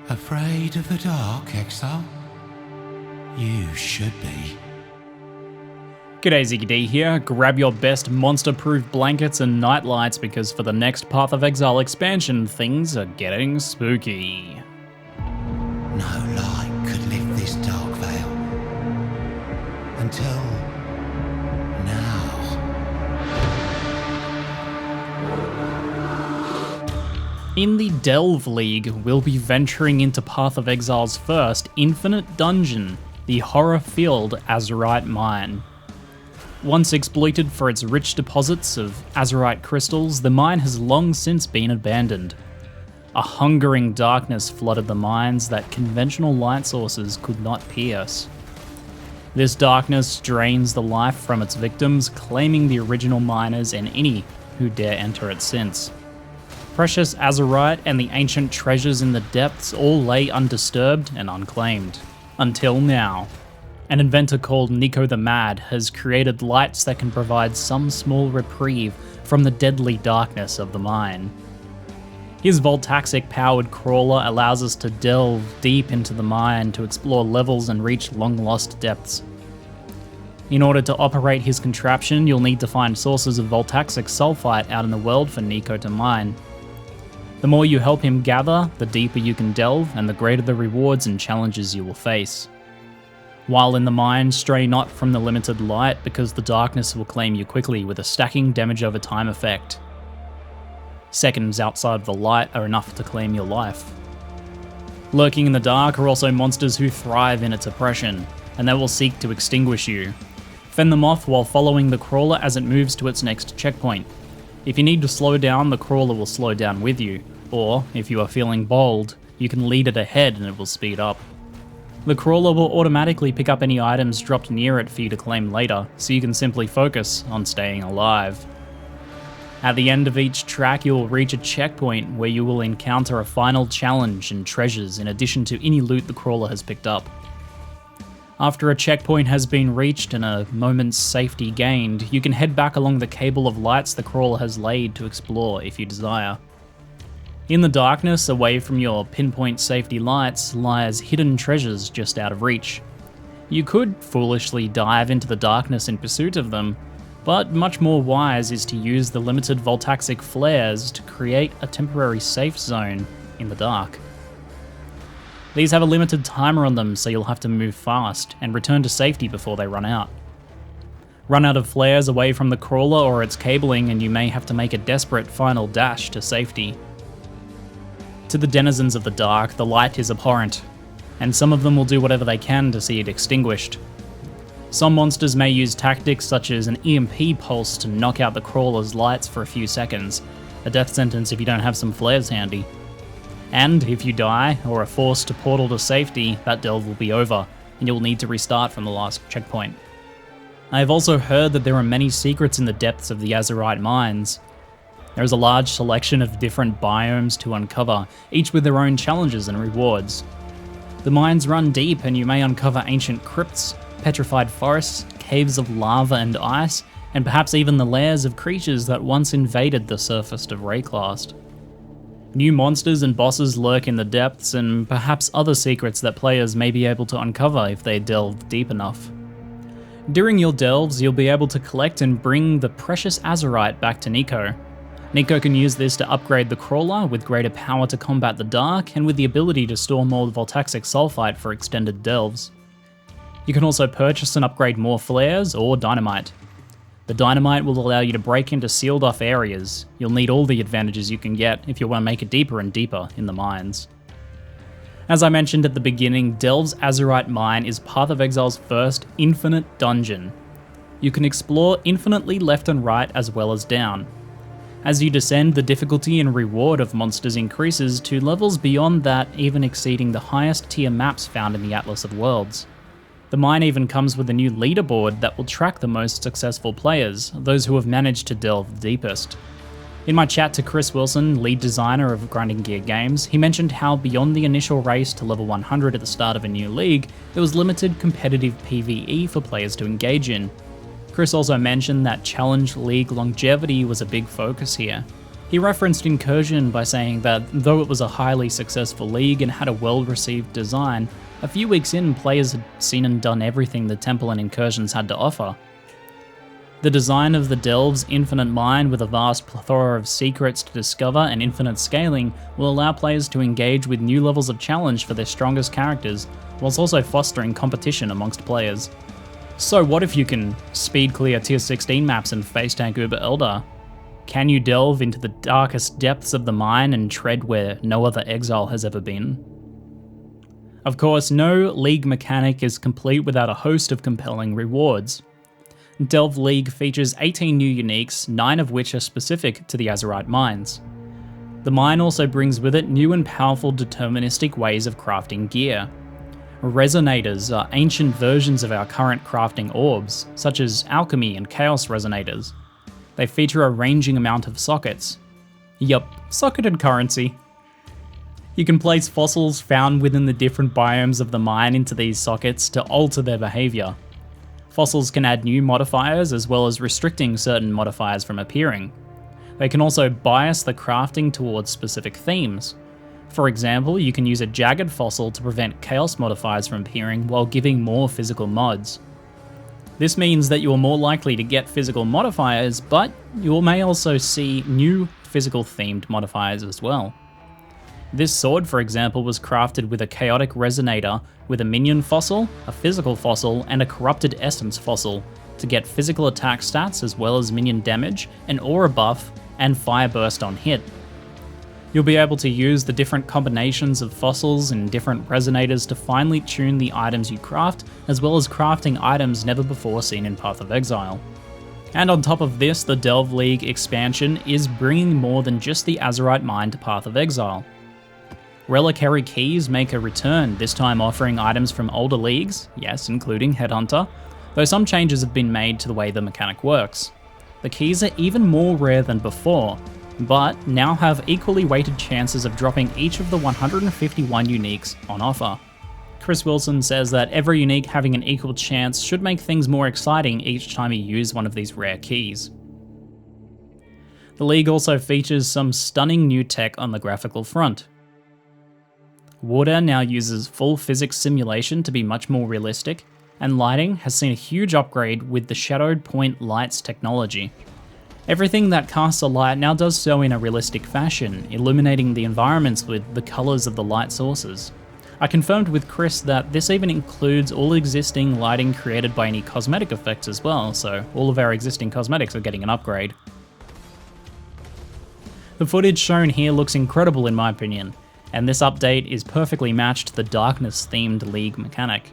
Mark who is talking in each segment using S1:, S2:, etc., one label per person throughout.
S1: Afraid of the dark, Exile? You should be.
S2: G'day, ZiggyD here. Grab your best monster-proof blankets and nightlights because for the next Path of Exile expansion, things are getting spooky.
S1: No light could lift this dark veil. Until now.
S2: In the Delve League, we'll be venturing into Path of Exile's first infinite dungeon, the horror-filled Azurite Mine. Once exploited for its rich deposits of azurite crystals, the mine has long since been abandoned. A hungering darkness flooded the mines that conventional light sources could not pierce. This darkness drains the life from its victims, claiming the original miners and any who dare enter it since. Precious azurite and the ancient treasures in the depths all lay undisturbed and unclaimed. Until now. An inventor called Niko the Mad has created lights that can provide some small reprieve from the deadly darkness of the mine. His Voltaxic-powered crawler allows us to delve deep into the mine to explore levels and reach long-lost depths. In order to operate his contraption, you'll need to find sources of Voltaxic sulfite out in the world for Niko to mine. The more you help him gather, the deeper you can delve, and the greater the rewards and challenges you will face. While in the mine, stray not from the limited light because the darkness will claim you quickly with a stacking damage over time effect. Seconds outside of the light are enough to claim your life. Lurking in the dark are also monsters who thrive in its oppression, and they will seek to extinguish you. Fend them off while following the crawler as it moves to its next checkpoint. If you need to slow down, the crawler will slow down with you, or if you are feeling bold, you can lead it ahead and it will speed up. The crawler will automatically pick up any items dropped near it for you to claim later, so you can simply focus on staying alive. At the end of each track, you will reach a checkpoint where you will encounter a final challenge and treasures in addition to any loot the crawler has picked up. After a checkpoint has been reached and a moment's safety gained, you can head back along the cable of lights the crawler has laid to explore if you desire. In the darkness, away from your pinpoint safety lights, lies hidden treasures just out of reach. You could foolishly dive into the darkness in pursuit of them, but much more wise is to use the limited Voltaxic flares to create a temporary safe zone in the dark. These have a limited timer on them, so you'll have to move fast and return to safety before they run out. Run out of flares away from the crawler or its cabling and you may have to make a desperate final dash to safety. To the denizens of the dark, the light is abhorrent, and some of them will do whatever they can to see it extinguished. Some monsters may use tactics such as an EMP pulse to knock out the crawler's lights for a few seconds, a death sentence if you don't have some flares handy. And if you die, or are forced to portal to safety, that delve will be over, and you'll need to restart from the last checkpoint. I have also heard that there are many secrets in the depths of the Azurite Mines. There is a large selection of different biomes to uncover, each with their own challenges and rewards. The mines run deep and you may uncover ancient crypts, petrified forests, caves of lava and ice, and perhaps even the lairs of creatures that once invaded the surface of Reiquary. New monsters and bosses lurk in the depths, and perhaps other secrets that players may be able to uncover if they delve deep enough. During your delves, you'll be able to collect and bring the precious Azurite back to Niko. Niko can use this to upgrade the crawler with greater power to combat the dark and with the ability to store more Voltaxic sulfite for extended delves. You can also purchase and upgrade more flares or dynamite. The dynamite will allow you to break into sealed off areas. You'll need all the advantages you can get if you want to make it deeper and deeper in the mines. As I mentioned at the beginning, Delve's Azurite Mine is Path of Exile's first infinite dungeon. You can explore infinitely left and right as well as down. As you descend, the difficulty and reward of monsters increases to levels beyond that, even exceeding the highest tier maps found in the Atlas of Worlds. The mine even comes with a new leaderboard that will track the most successful players, those who have managed to delve the deepest. In my chat to Chris Wilson, lead designer of Grinding Gear Games, he mentioned how beyond the initial race to level 100 at the start of a new league, there was limited competitive PvE for players to engage in. Chris also mentioned that Challenge League longevity was a big focus here. He referenced Incursion by saying that though it was a highly successful league and had a well-received design, a few weeks in, players had seen and done everything the Temple and Incursions had to offer. The design of the Delve's infinite mine with a vast plethora of secrets to discover and infinite scaling will allow players to engage with new levels of challenge for their strongest characters, whilst also fostering competition amongst players. So what if you can speed clear tier 16 maps and face tank Uber Elder? Can you delve into the darkest depths of the mine and tread where no other exile has ever been? Of course, no league mechanic is complete without a host of compelling rewards. Delve League features 18 new uniques, 9 of which are specific to the Azurite Mines. The mine also brings with it new and powerful deterministic ways of crafting gear. Resonators are ancient versions of our current crafting orbs, such as alchemy and chaos resonators. They feature a ranging amount of sockets. Yup, socketed currency. You can place fossils found within the different biomes of the mine into these sockets to alter their behaviour. Fossils can add new modifiers as well as restricting certain modifiers from appearing. They can also bias the crafting towards specific themes. For example, you can use a jagged fossil to prevent chaos modifiers from appearing while giving more physical mods. This means that you are more likely to get physical modifiers, but you may also see new physical themed modifiers as well. This sword, for example, was crafted with a chaotic resonator with a minion fossil, a physical fossil, and a corrupted essence fossil to get physical attack stats as well as minion damage, an aura buff, and fire burst on hit. You'll be able to use the different combinations of fossils and different resonators to finely tune the items you craft, as well as crafting items never before seen in Path of Exile. And on top of this, the Delve League expansion is bringing more than just the Azurite Mine to Path of Exile. Reliquary keys make a return, this time offering items from older leagues, yes, including Headhunter, though some changes have been made to the way the mechanic works. The keys are even more rare than before, but now have equally weighted chances of dropping each of the 151 uniques on offer. Chris Wilson says that every unique having an equal chance should make things more exciting each time you use one of these rare keys. The league also features some stunning new tech on the graphical front. Water now uses full physics simulation to be much more realistic, and lighting has seen a huge upgrade with the shadowed point lights technology. Everything that casts a light now does so in a realistic fashion, illuminating the environments with the colours of the light sources. I confirmed with Chris that this even includes all existing lighting created by any cosmetic effects as well, so all of our existing cosmetics are getting an upgrade. The footage shown here looks incredible in my opinion, and this update is perfectly matched to the darkness-themed league mechanic.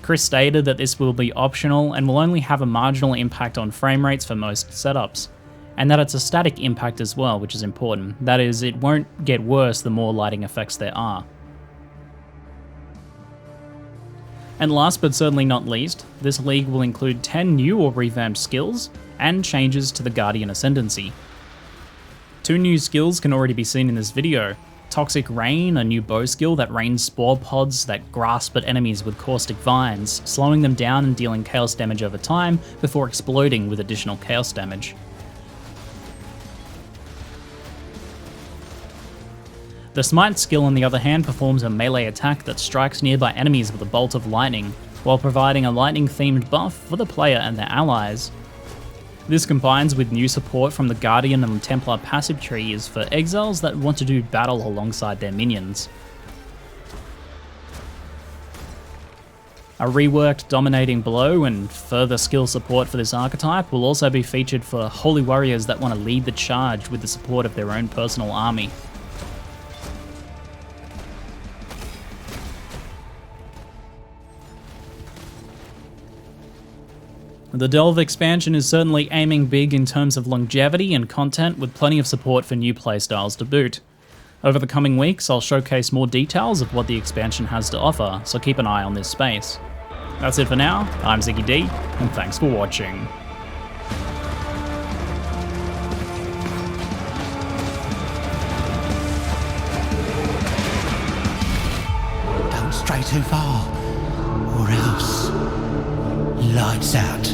S2: Chris stated that this will be optional and will only have a marginal impact on frame rates for most setups, and that it's a static impact as well, which is important. That is, it won't get worse the more lighting effects there are. And last but certainly not least, this league will include 10 new or revamped skills, and changes to the Guardian Ascendancy. 2 new skills can already be seen in this video. Toxic Rain, a new bow skill that rains spore pods that grasp at enemies with caustic vines, slowing them down and dealing chaos damage over time before exploding with additional chaos damage. The Smite skill, on the other hand, performs a melee attack that strikes nearby enemies with a bolt of lightning, while providing a lightning-themed buff for the player and their allies. This combines with new support from the Guardian and Templar passive trees for exiles that want to do battle alongside their minions. A reworked Dominating Blow and further skill support for this archetype will also be featured for holy warriors that want to lead the charge with the support of their own personal army. The Delve expansion is certainly aiming big in terms of longevity and content, with plenty of support for new playstyles to boot. Over the coming weeks, I'll showcase more details of what the expansion has to offer, so keep an eye on this space. That's it for now, I'm ZiggyD, and thanks for watching.
S1: Don't stray too far, or else lights out.